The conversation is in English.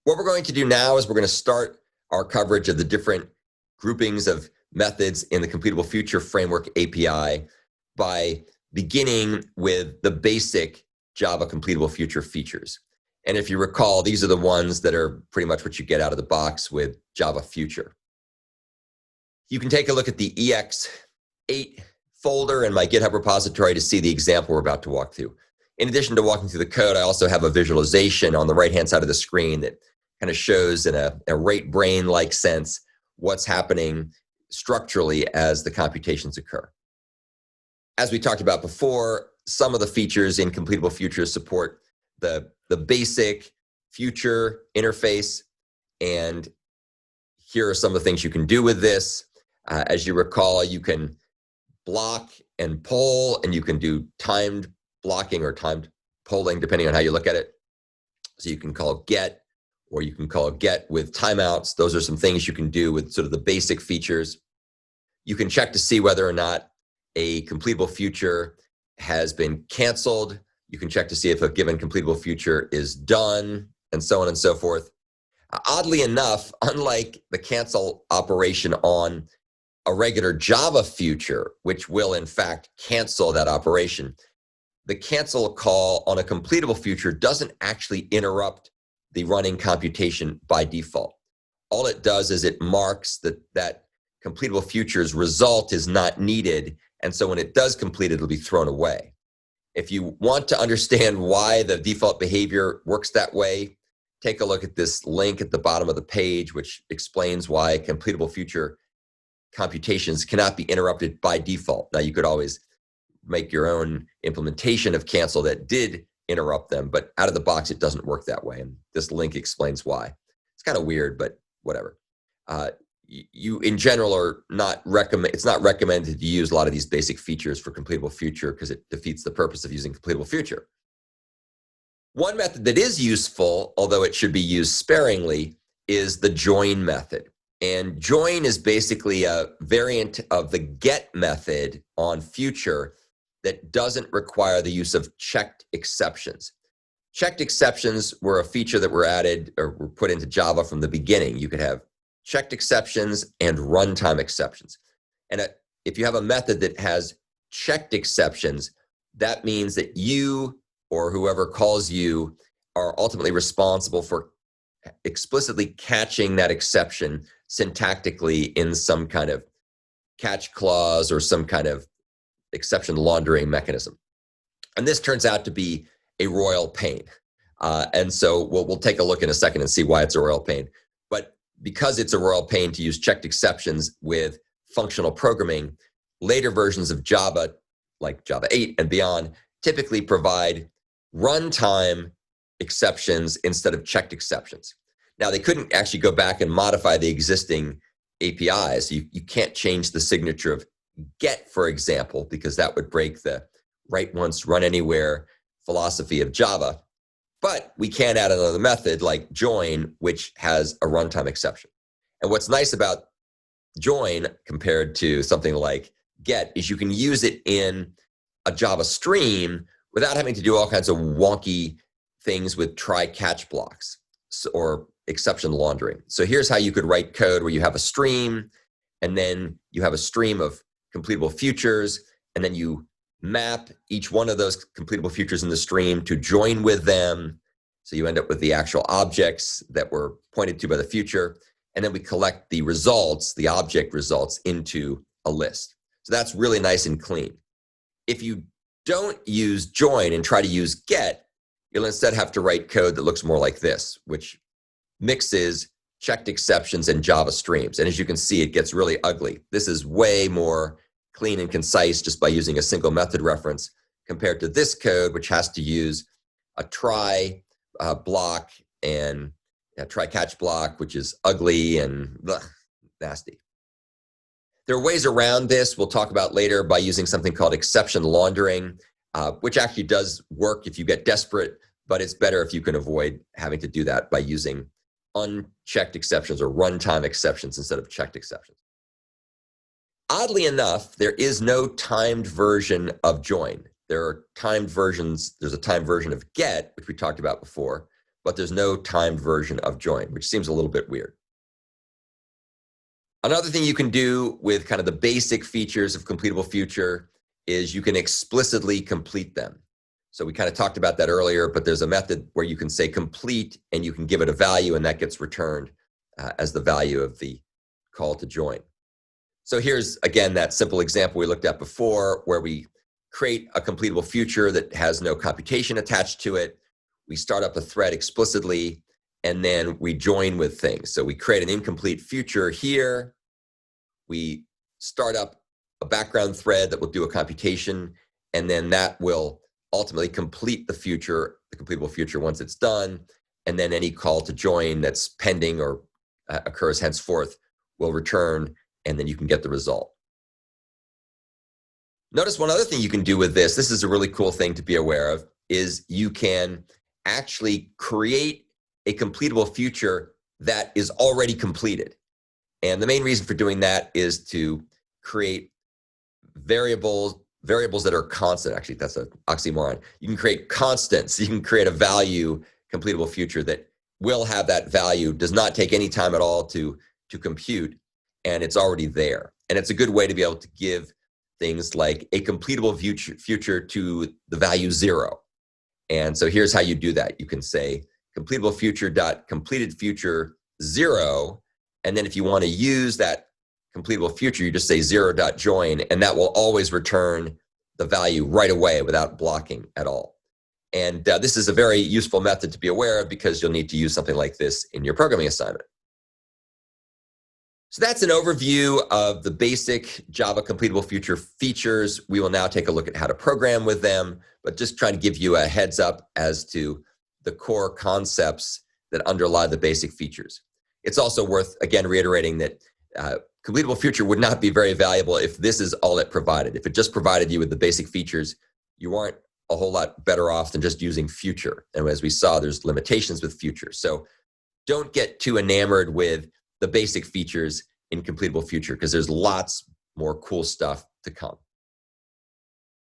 What we're going to do now is we're going to start our coverage of the different groupings of methods in the Completable Future Framework API by beginning with the basic Java Completable Future features. And if you recall, these are the ones that are pretty much what you get out of the box with Java Future. You can take a look at the EX8 folder in my GitHub repository to see the example we're about to walk through. In addition to walking through the code, I also have a visualization on the right-hand side of the screen that kind of shows in a right brain-like sense what's happening structurally as the computations occur. As we talked about before, some of the features in Completable Future support the basic future interface, and here are some of the things you can do with this. As you recall, you can block and poll, and you can do timed blocking or timed polling, depending on how you look at it. So you can call get, or you can call get with timeouts. Those are some things you can do with sort of the basic features. You can check to see whether or not a completable future has been canceled. You can check to see if a given completable future is done, and so on and so forth. Oddly enough, unlike the cancel operation on a regular Java future, which will in fact cancel that operation, the cancel call on a completable future doesn't actually interrupt the running computation by default. All it does is it marks that completable future's result is not needed, and so when it does complete, it'll be thrown away. If you want to understand why the default behavior works that way, take a look at this link at the bottom of the page, which explains why completable future computations cannot be interrupted by default. Now, you could always make your own implementation of cancel that did interrupt them, but out of the box, it doesn't work that way. And this link explains why. It's kind of weird, but whatever. You in general are not it's not recommended to use a lot of these basic features for Completable Future because it defeats the purpose of using Completable Future. One method that is useful, although it should be used sparingly, is the join method. And join is basically a variant of the get method on Future that doesn't require the use of checked exceptions. Checked exceptions were a feature that were added or were put into Java from the beginning. You could have checked exceptions and runtime exceptions. And if you have a method that has checked exceptions, that means that you or whoever calls you are ultimately responsible for explicitly catching that exception syntactically in some kind of catch clause or some kind of exception laundering mechanism. And this turns out to be a royal pain. And so we'll take a look in a second and see why it's a royal pain. But because it's a royal pain to use checked exceptions with functional programming, later versions of Java, like Java 8 and beyond, typically provide runtime exceptions instead of checked exceptions. Now, they couldn't actually go back and modify the existing APIs. You can't change the signature of get, for example, because that would break the write once, run anywhere philosophy of Java. But we can add another method like join, which has a runtime exception. And what's nice about join compared to something like get is you can use it in a Java stream without having to do all kinds of wonky things with try-catch blocks or exception laundering. So here's how you could write code where you have a stream, and then you have a stream of completable futures, and then you map each one of those completable futures in the stream to join with them. So you end up with the actual objects that were pointed to by the future, and then we collect the results, the object results, into a list. So that's really nice and clean. If you don't use join and try to use get, you'll instead have to write code that looks more like this, which mixes checked exceptions and Java streams. And as you can see, it gets really ugly. This is way more clean and concise just by using a single method reference compared to this code, which has to use a try block and a try catch block, which is ugly and nasty. There are ways around this we'll talk about later by using something called exception laundering, which actually does work if you get desperate, but it's better if you can avoid having to do that by using unchecked exceptions or runtime exceptions instead of checked exceptions. Oddly enough, there is no timed version of join. There are timed versions. There's a timed version of get, which we talked about before, but there's no timed version of join, which seems a little bit weird. Another thing you can do with kind of the basic features of Completable Future is you can explicitly complete them. So we kind of talked about that earlier, but there's a method where you can say complete and you can give it a value, and that gets returned as the value of the call to join. So here's, again, that simple example we looked at before where we create a completable future that has no computation attached to it. We start up a thread explicitly, and then we join with things. So we create an incomplete future here. We start up a background thread that will do a computation, and then that will ultimately complete the future, the completable future, once it's done. And then any call to join that's pending or occurs henceforth will return, and then you can get the result. Notice one other thing you can do with this is a really cool thing to be aware of, is you can actually create a completable future that is already completed. And the main reason for doing that is to create variables that are constant. Actually, that's an oxymoron. You can create constants. You can create a value completable future that will have that value, does not take any time at all to compute, and it's already there. And it's a good way to be able to give things like a completable future to the value 0. And so here's how you do that. You can say completable future dot completed future 0, and then if you want to use that completable future, you just say 0.join, and that will always return the value right away without blocking at all. And this is a very useful method to be aware of because you'll need to use something like this in your programming assignment. So that's an overview of the basic Java completable future features. We will now take a look at how to program with them, but just trying to give you a heads up as to the core concepts that underlie the basic features. It's also worth, again, reiterating that completable future would not be very valuable if this is all it provided. If it just provided you with the basic features, you aren't a whole lot better off than just using future. And as we saw, there's limitations with future. So don't get too enamored with the basic features in completable future because there's lots more cool stuff to come.